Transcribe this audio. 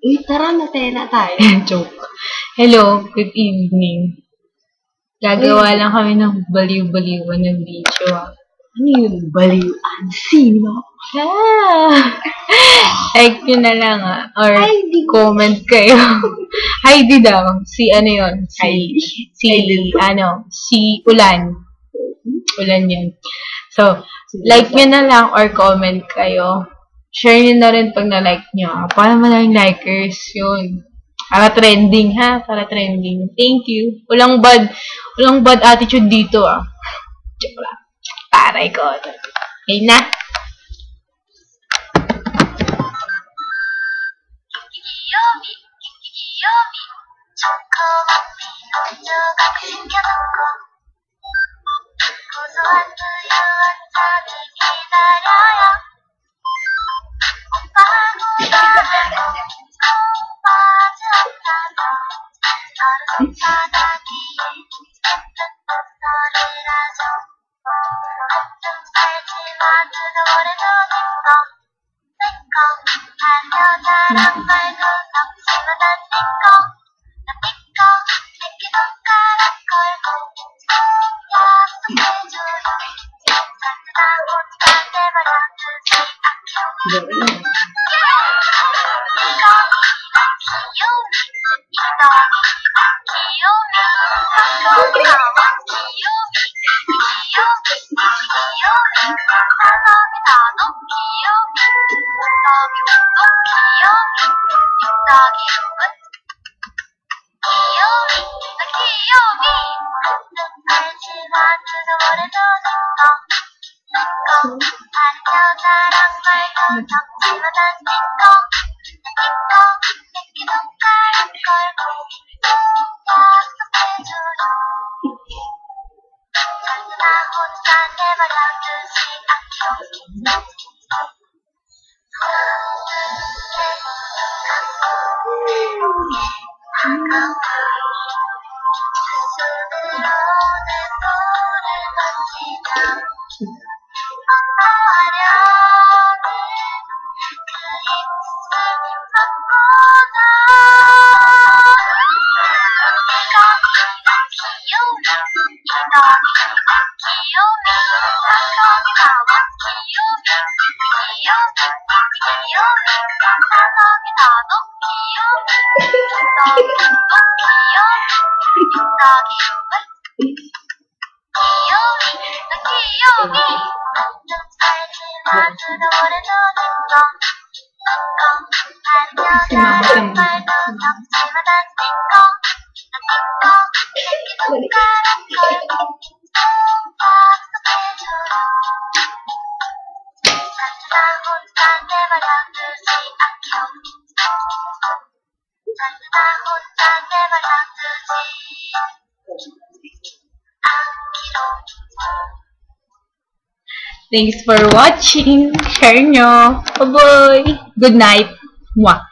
Uy, tara na tayo. Joke. Hello, good evening. Gagawa lang kami ng baliw-baliwan ng video. Ano yun? Baliwan? Sino? Like nyo na lang or Heidi. comment kayo. Heidi daw. Si ano yun? Si Ulan. Ulan yan. So, like nyo na lang or comment kayo. Share nyo na rin pag na-like nyo. Para maraming likers yun. Para trending ha. Para trending. Thank you. Walang bad attitude dito Joke lang. Taray ko. Okay na. Thanks for watching. Share nyo. Bye-bye. Good night. Mwah.